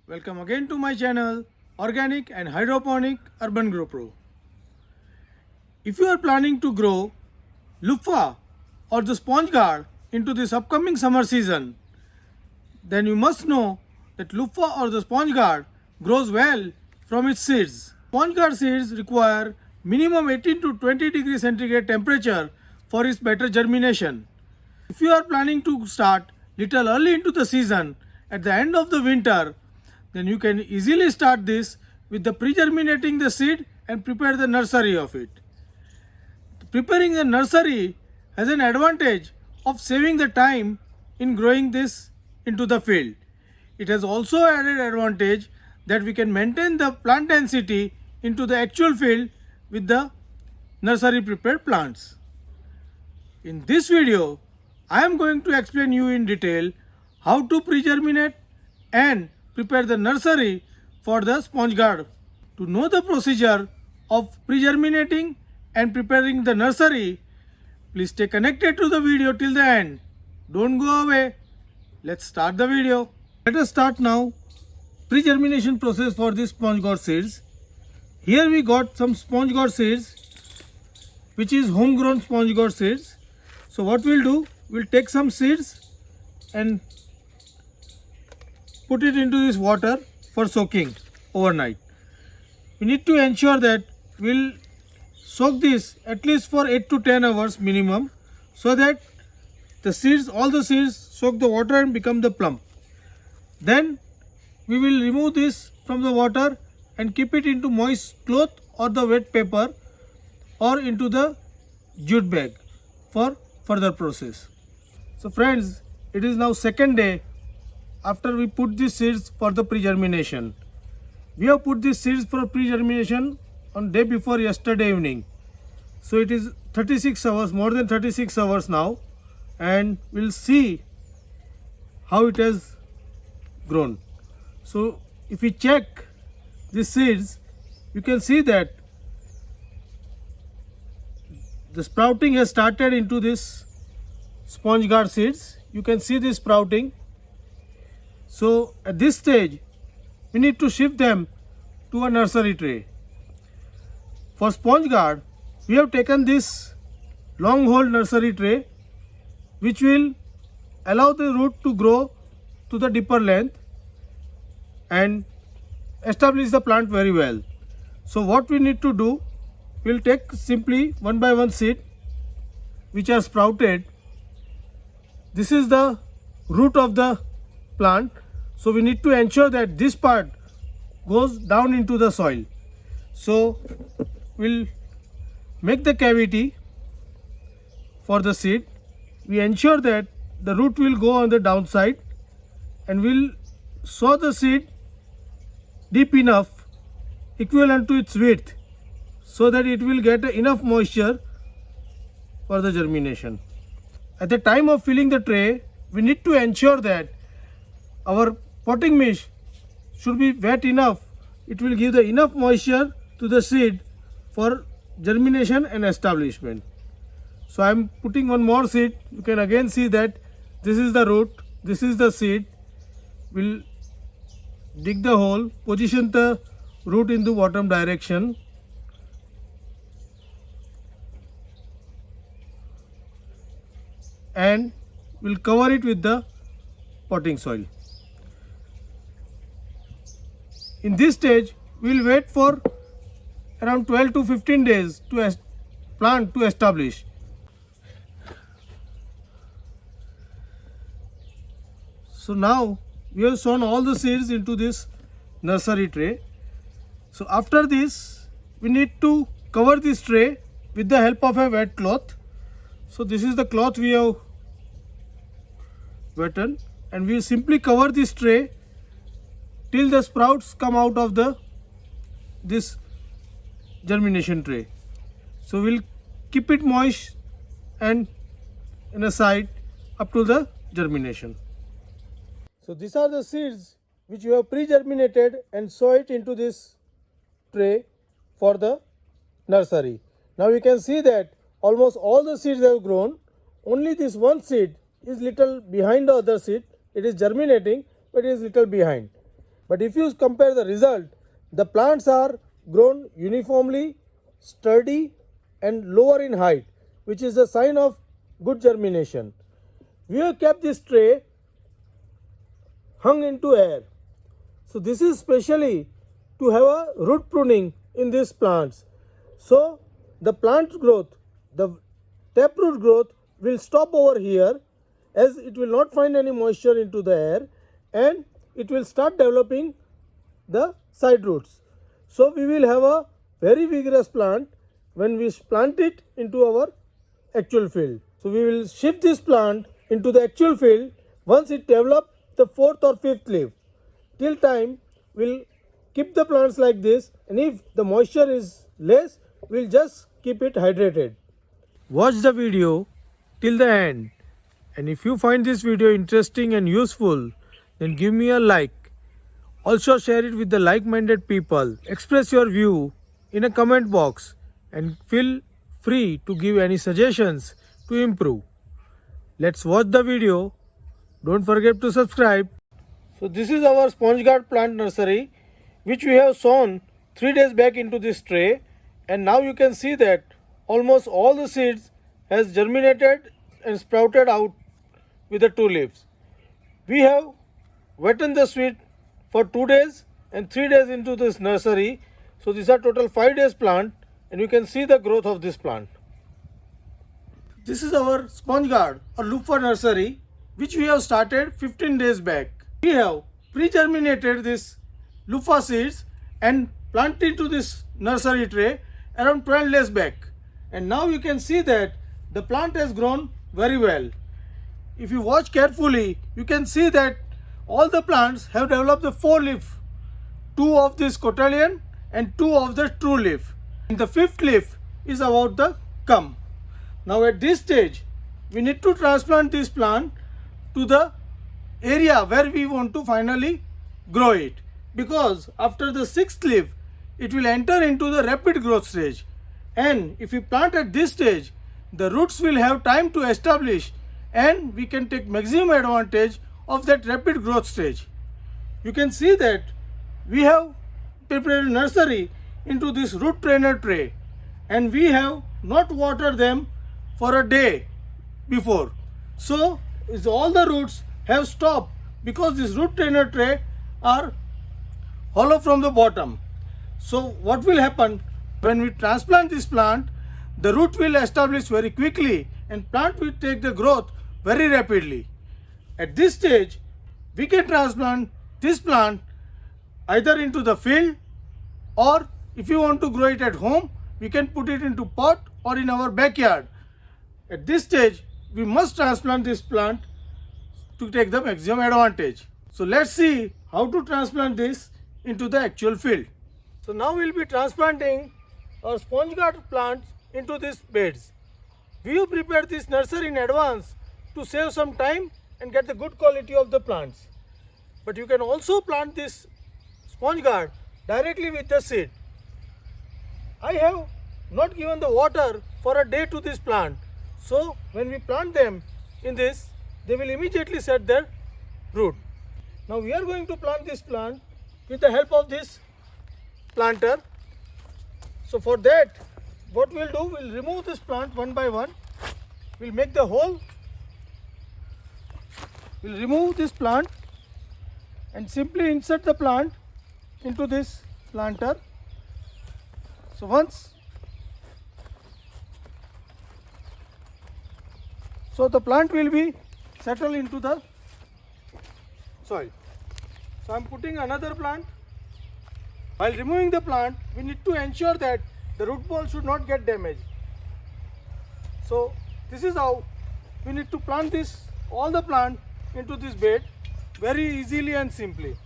Welcome again to my channel Organic and Hydroponic Urban Grow Pro. If you are planning to grow luffa or the sponge gourd into this upcoming summer season, then you must know that luffa or the sponge gourd grows well from its seeds. Sponge gourd seeds require minimum 18 to 20 degrees centigrade temperature for its better germination. If you are planning to start little early into the season at the end of the winter, then you can easily start this with the pre-germinating the seed and prepare the nursery of it. Preparing the nursery has an advantage of saving the time in growing this into the field. It has also added advantage that we can maintain the plant density into the actual field with the nursery prepared plants. In this video, I am going to explain you in detail how to pre-germinate and prepare the nursery for the sponge gourd. To know the procedure of pre-germinating and preparing the nursery, please stay connected to the video till the end. Don't go away. Let's start the video. Let us start now pre-germination process for this sponge gourd seeds. Here we got some sponge gourd seeds, which is homegrown sponge gourd seeds. So what we'll do, we'll take some seeds and put it into this water for soaking overnight. We need to ensure that we'll soak this at least for 8 to 10 hours minimum, so that the seeds, all the seeds soak the water and become the plump. Then we will remove this from the water and keep it into moist cloth or the wet paper or into the jute bag for further process. So friends, it is now second day after we put these seeds for the pre-germination. We have put these seeds for pre-germination on day before yesterday evening. So it is 36 hours, more than 36 hours now, and we'll see how it has grown. So if we check these seeds, you can see that the sprouting has started into this sponge gourd seeds. You can see this sprouting. So at this stage, we need to shift them to a nursery tray. For sponge gourd, we have taken this long hole nursery tray, which will allow the root to grow to the deeper length and establish the plant very well. So what we need to do, we'll take simply one by one seed which are sprouted. This is the root of the plant, so we need to ensure that this part goes down into the soil. So we'll make the cavity for the seed. We ensure that the root will go on the downside, and we'll sow the seed deep enough, equivalent to its width, so that it will get enough moisture for the germination. At the time of filling the tray, we need to ensure that our potting mix should be wet enough. It will give the enough moisture to the seed for germination and establishment. So I am putting one more seed. You can again see that this is the root, this is the seed. We'll dig the hole, position the root in the bottom direction, and we'll cover it with the potting soil. In this stage, we'll wait for around 12 to 15 days to plant to establish. So now we have sown all the seeds into this nursery tray. So after this, we need to cover this tray with the help of a wet cloth. So this is the cloth we have wetted, and we simply cover this tray till the sprouts come out of this germination tray. So we'll keep it moist and in a side up to the germination. So these are the seeds which you have pre-germinated and sow it into this tray for the nursery. Now you can see that almost all the seeds have grown. Only this one seed is little behind the other seed. It is germinating, but it is little behind. But if you compare the result, the plants are grown uniformly, sturdy and lower in height, which is a sign of good germination. We have kept this tray hung into air. So this is specially to have a root pruning in these plants. So the plant growth, the taproot growth will stop over here, as it will not find any moisture into the air, and it will start developing the side roots. So we will have a very vigorous plant when we plant it into our actual field. So we will shift this plant into the actual field once it develops the 4th or 5th leaf. Till time we'll keep the plants like this, and if the moisture is less, we'll just keep it hydrated. Watch the video till the end, and if you find this video interesting and useful, then give me a like. Also share it with the like-minded people. Express your view in a comment box and feel free to give any suggestions to improve. Let's watch the video. Don't forget to subscribe. So this is our sponge gourd plant nursery, which we have sown 3 days back into this tray, and now you can see that almost all the seeds has germinated and sprouted out with the 2 leaves. We have wetted the seed for 2 days and 3 days into this nursery. So these are total 5 days plant, and you can see the growth of this plant. This is our sponge gourd or luffa nursery, which we have started 15 days back. We have pre-germinated this luffa seeds and planted into this nursery tray around 12 days back. And now you can see that the plant has grown very well. If you watch carefully, you can see that all the plants have developed the 4 leaf, 2 of this cotyledon and 2 of the true leaf. And the 5th leaf is about the come. Now at this stage, we need to transplant this plant to the area where we want to finally grow it, because after the 6th leaf, it will enter into the rapid growth stage. And if we plant at this stage, the roots will have time to establish, and we can take maximum advantage of that rapid growth stage. You can see that we have prepared a nursery into this root trainer tray, and we have not watered them for a day before. So all the roots have stopped because this root trainer tray are hollow from the bottom. So what will happen when we transplant this plant? The root will establish very quickly and plant will take the growth very rapidly. At this stage, we can transplant this plant either into the field, or if you want to grow it at home, we can put it into pot or in our backyard. At this stage, we must transplant this plant to take the maximum advantage. So let's see how to transplant this into the actual field. So now we'll be transplanting our sponge gourd plants into these beds. We have prepared this nursery in advance to save some time and get the good quality of the plants. But you can also plant this sponge gourd directly with the seed. I have not given the water for a day to this plant. So when we plant them in this, they will immediately set their root. Now we are going to plant this plant with the help of this planter. So for that, what we'll do, we'll remove this plant one by one. We'll make the hole. We'll remove this plant and simply insert the plant into this planter. So once, so the plant will be settled into the soil. So I am putting another plant. While removing the plant, we need to ensure that the root ball should not get damaged. So this is how we need to plant all the plant into this bed very easily and simply.